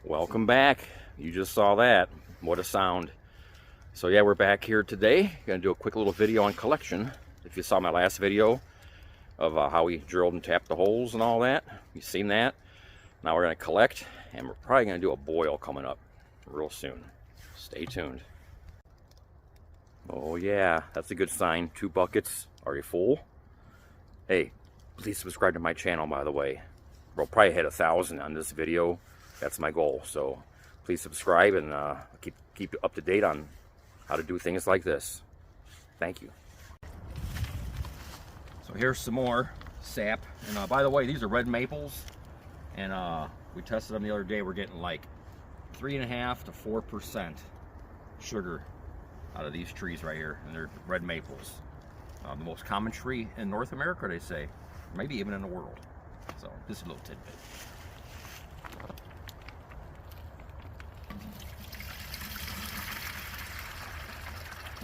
Welcome back. You just saw that. What a sound. So yeah, we're back here today. Gonna do a quick little video on collection. If you saw my last video of how we drilled and tapped the holes and all that, you've seen that. Now we're gonna collect, and we're probably gonna do a boil coming up real soon. Stay tuned. Oh yeah, that's a good sign. 2 buckets already full. Hey, please subscribe to my channel, by the way. We'll probably hit 1,000 on this video. That's my goal. So please subscribe and keep up to date on how to do things like this. Thank you. So here's some more sap. And by the way, these are red maples. And we tested them the other day. We're getting like 3.5 to 4% sugar out of these trees right here. And they're red maples. The most common tree in North America, they say. Maybe even in the world. So just a little tidbit.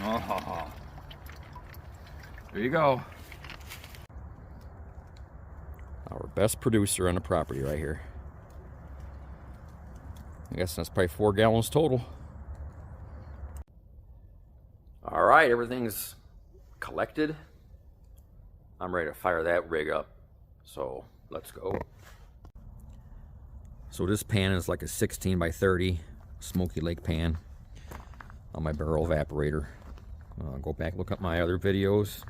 Oh, there you go. Our best producer on the property right here. I guess that's probably 4 gallons total. All right, everything's collected. I'm ready to fire that rig up. So let's go. So this pan is like a 16 by 30 Smoky Lake pan on my barrel evaporator. Go back, look up my other videos,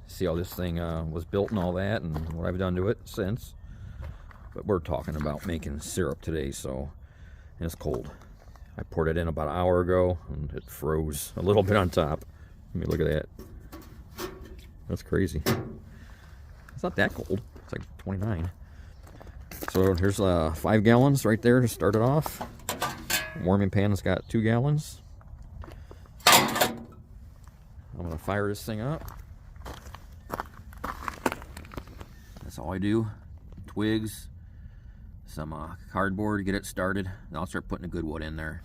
see how this thing was built and all that, and what I've done to it since. But we're talking about making syrup today, so and it's cold. I poured it in about an hour ago, and it froze a little bit on top. Let me look at that. That's crazy. It's not that cold. It's like 29. So here's 5 gallons right there to start it off. Warming pan has got 2 gallons. I'm gonna fire this thing up. That's all I do. Twigs, some cardboard to get it started. Then I'll start putting the good wood in there.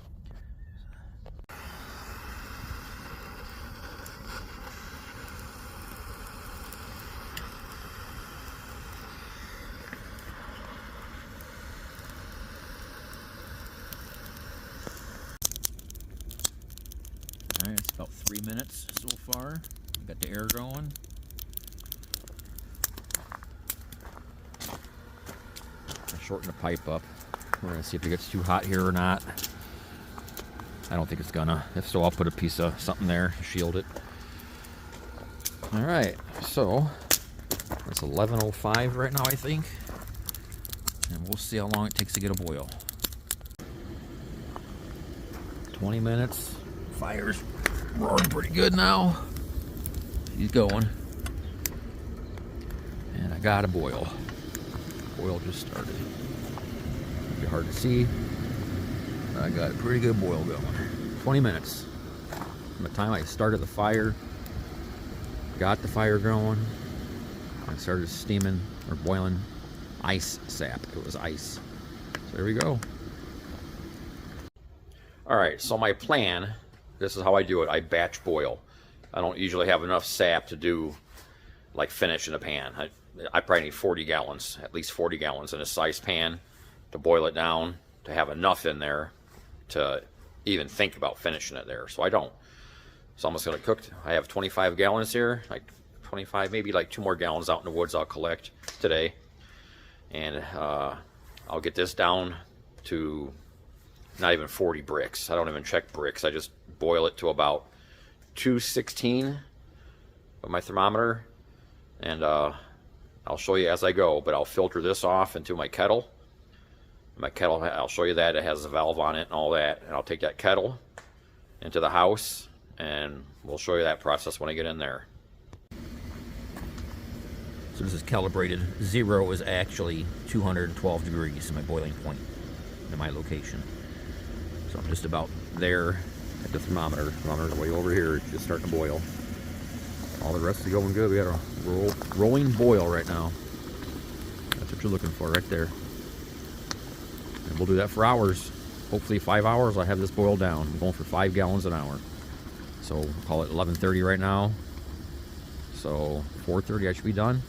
Alright, it's about 3 minutes so far. Got the air going. I shorten the pipe up. We're going to see if it gets too hot here or not. I don't think it's gonna. If so, I'll put a piece of something there to shield it. Alright, so it's 11:05 right now, I think. And we'll see how long it takes to get a boil. 20 minutes. Fire's roaring pretty good now. He's going. And I got a boil. Boil just started. It'll be hard to see. I got a pretty good boil going. 20 minutes. From the time I started the fire, got the fire going, I started steaming or boiling ice sap. It was ice. So there we go. Alright, so my plan, this is how I do it. I batch boil. I don't usually have enough sap to do like finish in a pan. I probably need 40 gallons, at least 40 gallons in a size pan to boil it down, to have enough in there to even think about finishing it there. So I don't. So I'm just going to cook. I have 25 gallons here, like 25, maybe like 2 more gallons out in the woods I'll collect today. And I'll get this down to not even 40 bricks. I don't even check bricks. I just boil it to about 216 with my thermometer. And I'll show you as I go, but I'll filter this off into my kettle. My kettle, I'll show you that. It has a valve on it and all that. And I'll take that kettle into the house, and we'll show you that process when I get in there. So this is calibrated. 0 is actually 212 degrees, my boiling point in my location. So I'm just about there at the thermometer. The thermometer's way over here. It's just starting to boil. All the rest is going good. We got a rolling boil right now. That's what you're looking for right there. And we'll do that for hours. Hopefully 5 hours I'll have this boiled down. I'm going for 5 gallons an hour. So we'll call it 11:30 right now. So 4:30 I should be done.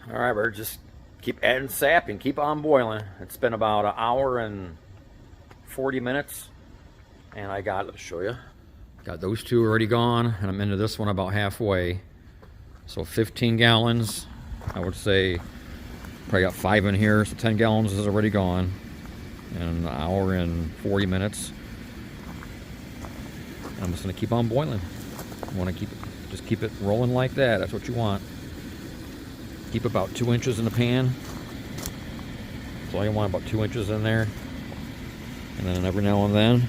All right, we're just keep adding sap and keep on boiling. It's been about an hour and 40 minutes, and I got, let's show you. Got those two already gone, and I'm into this one about halfway. So 15 gallons, I would say. Probably got 5 in here, so 10 gallons is already gone in an hour and 40 minutes. I'm just gonna keep on boiling. You wanna just keep it rolling like that. That's what you want. Keep about 2 inches in the pan. That's all you want, about 2 inches in there. And then every now and then,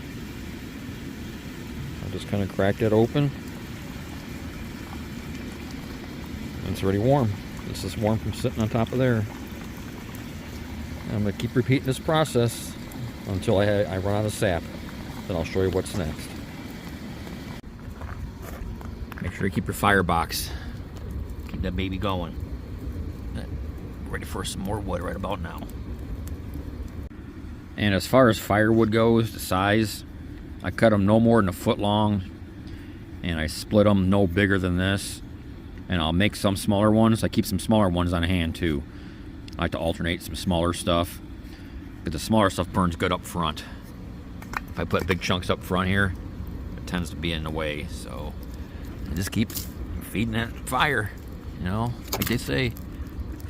I'll just kind of crack that open. And it's already warm. This is warm from sitting on top of there. I'm going to keep repeating this process until I run out of sap. Then I'll show you what's next. Make sure you keep your firebox. Keep that baby going. Ready for some more wood right about now. And as far as firewood goes, the size, I cut them no more than a foot long. And I split them no bigger than this. And I'll make some smaller ones. I keep some smaller ones on hand too. I like to alternate some smaller stuff, but the smaller stuff burns good up front. If I put big chunks up front here, it tends to be in the way. So I just keep feeding that fire, you know, like they say,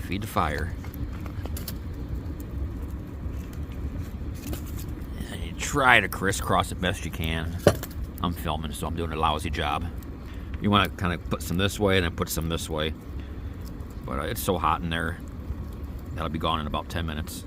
feed the fire. And you try to crisscross it best you can. I'm filming, so I'm doing a lousy job. You want to kind of put some this way and then put some this way. But it's so hot in there. That'll be gone in about 10 minutes.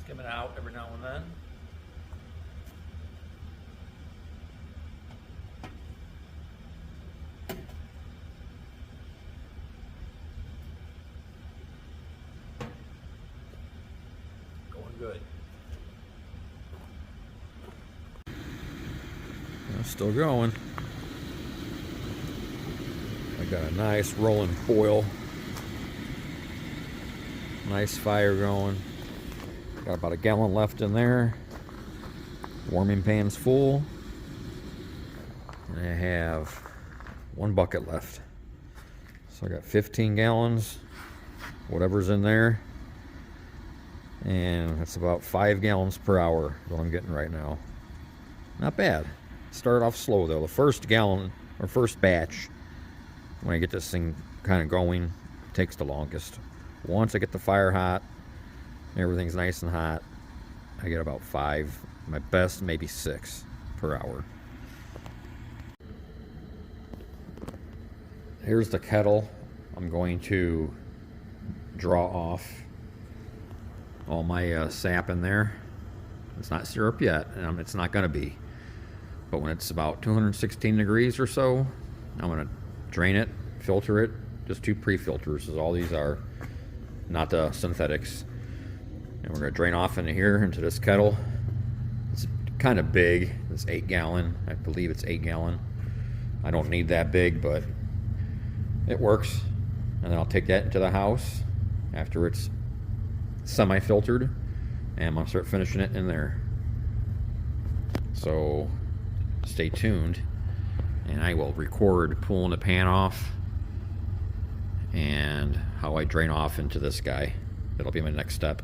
Skim it out every now and then. Going good. Still going. I got a nice rolling boil. Nice fire going. Got about a gallon left in there. Warming pan's full. And I have 1 bucket left. So I got 15 gallons, whatever's in there. And that's about 5 gallons per hour, what I'm getting right now. Not bad. Started off slow though. The first gallon, or first batch, when I get this thing kind of going, takes the longest. Once I get the fire hot, everything's nice and hot, I get about 5, my best maybe 6 per hour. Here's the kettle. I'm going to draw off all my sap in there. It's not syrup yet, and it's not going to be. But when it's about 216 degrees or so, I'm going to drain it, filter it. Just 2 pre-filters is all these are, not the synthetics. And we're going to drain off into here, into this kettle. It's kind of big. It's 8 gallon. I believe it's 8 gallon. I don't need that big, but it works. And then I'll take that into the house after it's semi-filtered, and I'm going to start finishing it in there. So stay tuned, and I will record pulling the pan off and how I drain off into this guy. That'll be my next step.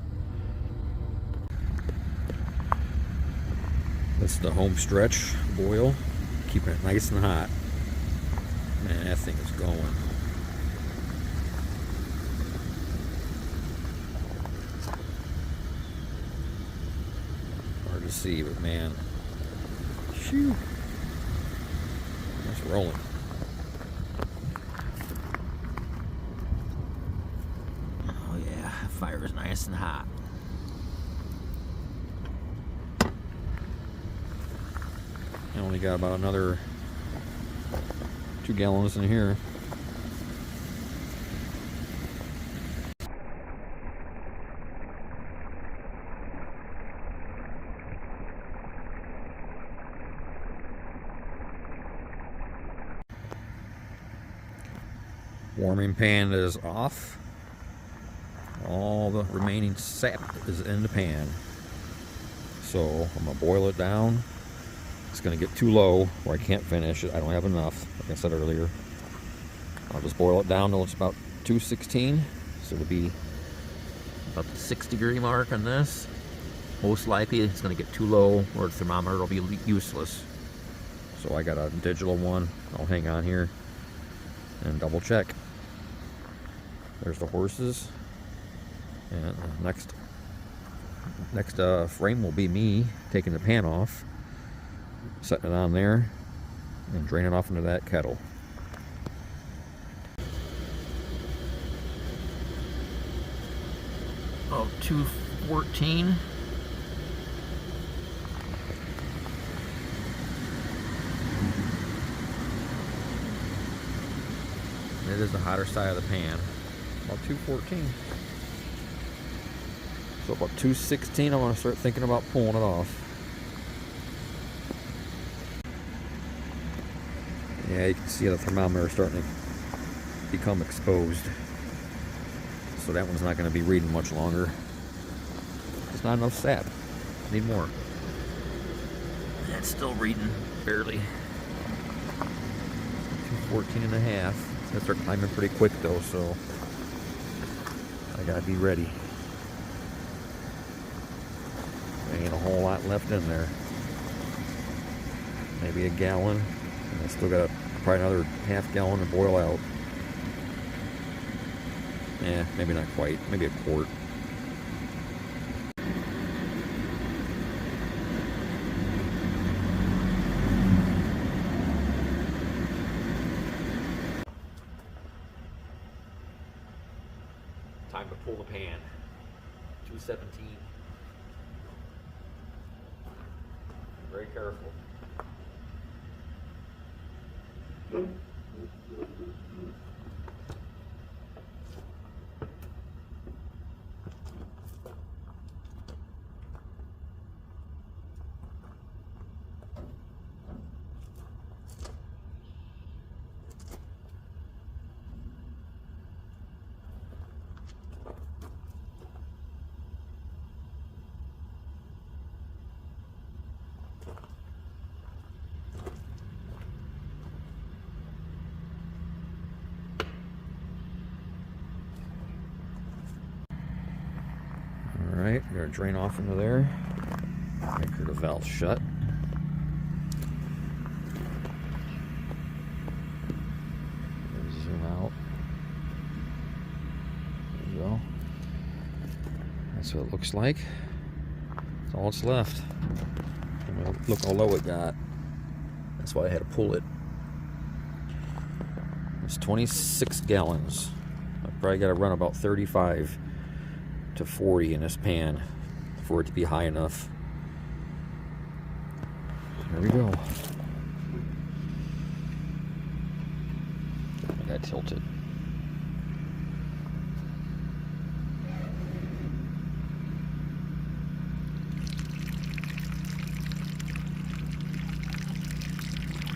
That's the home stretch boil, keeping it nice and hot. Man, that thing is going. Hard to see, but man, shoo, that's rolling. Oh yeah, fire is nice and hot. I only got about another 2 gallons in here. Warming pan is off. All the remaining sap is in the pan. So I'm gonna boil it down. It's gonna get too low where I can't finish it. I don't have enough, like I said earlier. I'll just boil it down till it's about 216. So it'll be about the 6-degree mark on this. Most likely it's gonna get too low or the thermometer will be useless. So I got a digital one. I'll hang on here and double check. There's the horses. And next frame will be me taking the pan off, setting it on there, and draining it off into that kettle. Oh, 214. It is the hotter side of the pan. About 214. So about 216, I want to start thinking about pulling it off. Yeah, you can see the thermometer starting to become exposed. So that one's not going to be reading much longer. There's not enough sap. Need more. That's still reading, barely. 214 and a half. It's going to start climbing pretty quick though, so I got to be ready. Ain't a whole lot left in there. Maybe a gallon. And I still got probably another half gallon to boil out. Yeah, maybe not quite. Maybe a quart. Time to pull the pan. 217. Very careful. Alright, we're going to drain off into there. Make sure the valve's shut. Zoom out. There you go. That's what it looks like. That's all that's left. Look how low it got. That's why I had to pull it. It's 26 gallons. I probably got to run about 35 to 40 in this pan for it to be high enough. There we go. I got tilted.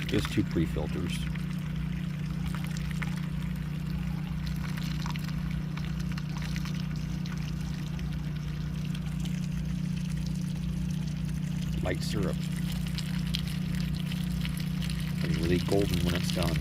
Just 2 pre-filters. Light syrup. It'll be really golden when it's done.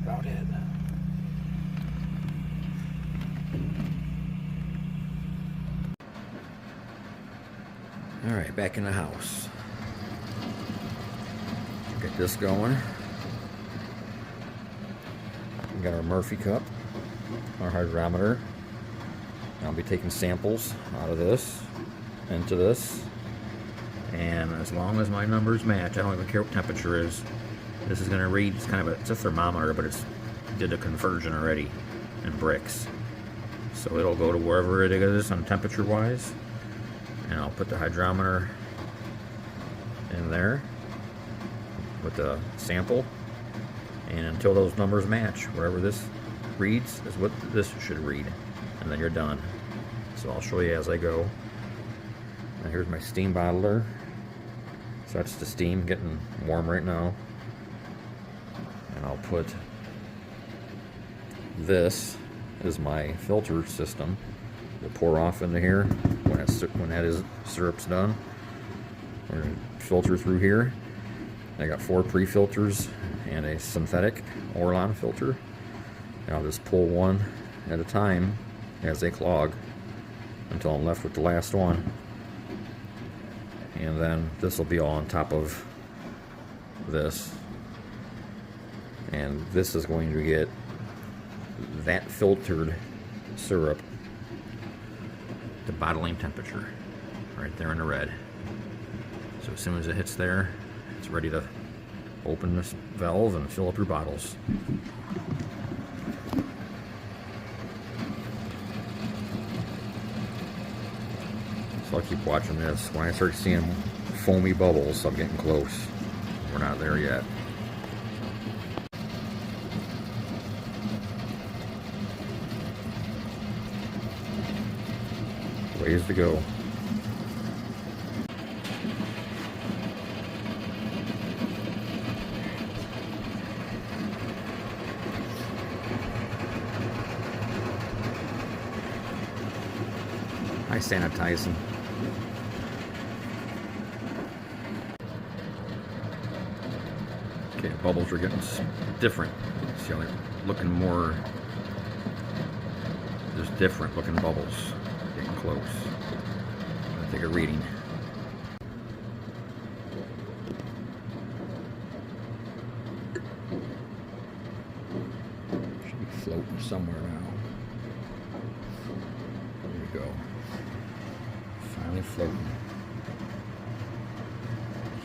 About it. Alright, back in the house. Get this going. We got our Murphy cup, our hydrometer. I'll be taking samples out of this into this, and as long as my numbers match, I don't even care what temperature is. This is going to read. It's kind of it's a thermometer, but it's did a conversion already in bricks, so it'll go to wherever it is on temperature wise. And I'll put the hydrometer in there with the sample, and until those numbers match, wherever this reads is what this should read, and then you're done. So I'll show you as I go. Now here's my steam bottler. So that's the steam getting warm right now. And I'll put this is my filter system. We'll pour off into here when that syrup's done. We're gonna filter through here. I got 4 pre-filters and a synthetic Orlon filter. And I'll just pull one at a time as they clog until I'm left with the last one. And then this will be all on top of this. And this is going to get that filtered syrup to bottling temperature, right there in the red. So as soon as it hits there, it's ready to open this valve and fill up your bottles. So I'll keep watching this. When I start seeing foamy bubbles, I'm getting close. We're not there yet. Ways to go. I sanitize them. Okay, bubbles are getting different. See how they're looking more. There's different looking bubbles. Getting close. I'll take a reading. Should be floating somewhere now. There we go. Finally floating.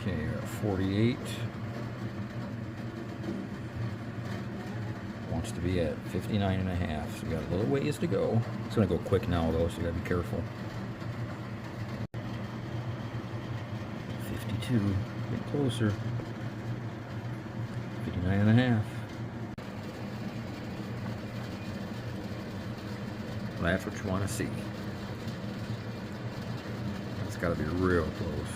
Okay, 48. Wants to be at 59 and a half. So we got a little ways to go. It's gonna go quick now though, so you gotta be careful. 52, get closer. 59 and a half. That's what you want to see. It's got to be real close.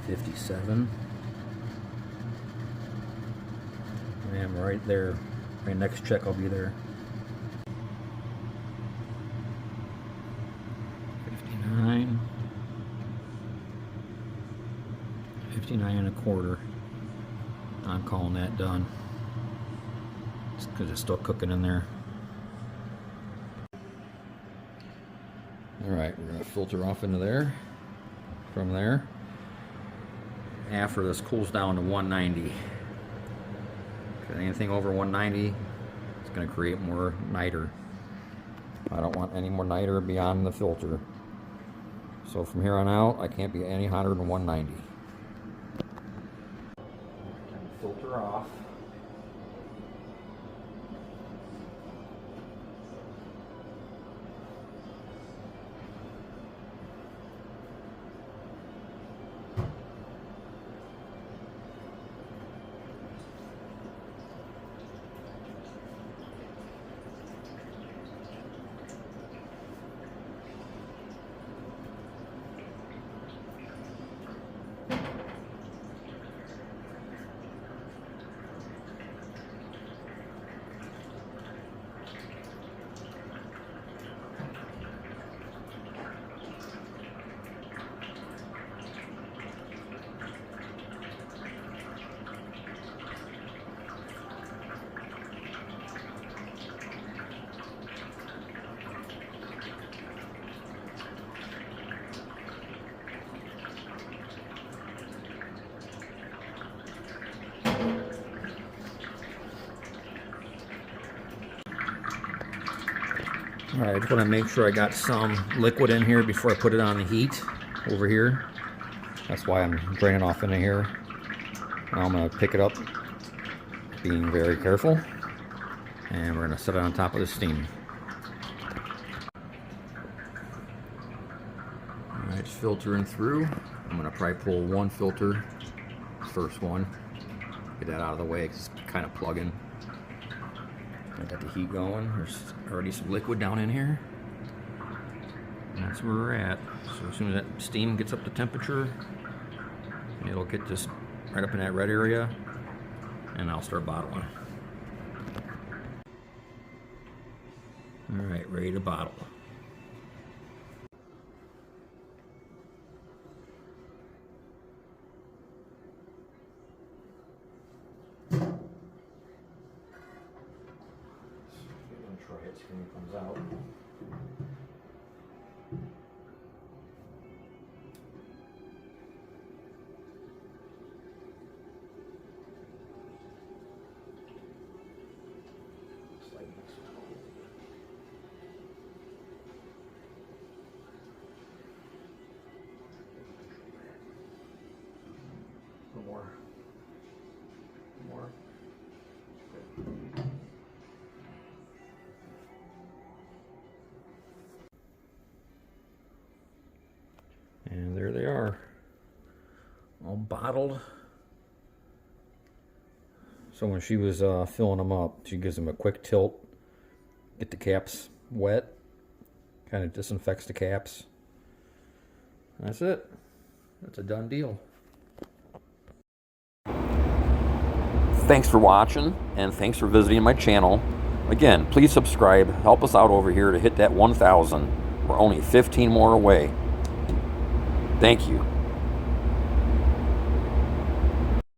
$57. I am right there. My next check, I'll be there. 59. 59 and a quarter. I'm calling that done. It's because it's still cooking in there. Alright, we're going to filter off into there. From there. After this cools down to 190. Anything over 190, it's going to create more niter. I don't want any more niter beyond the filter. So from here on out, I can't be any hotter than 190. Filter off. Alright, I just want to make sure I got some liquid in here before I put it on the heat over here. That's why I'm draining off into here. Now I'm going to pick it up, being very careful, and we're going to set it on top of the steam. Alright, it's filtering through. I'm going to probably pull one filter, first one, get that out of the way, it's kind of plugging. I got the heat going. There's already some liquid down in here. And that's where we're at. So as soon as that steam gets up to temperature, it'll get this right up in that red area, and I'll start bottling. Alright, ready to bottle. Try it, see when it comes out. More. And there they are, all bottled. So when she was filling them up, she gives them a quick tilt, get the caps wet, kind of disinfects the caps. That's it. That's a done deal. Thanks for watching, and thanks for visiting my channel. Again, please subscribe. Help us out over here to hit that 1,000. We're only 15 more away. Thank you.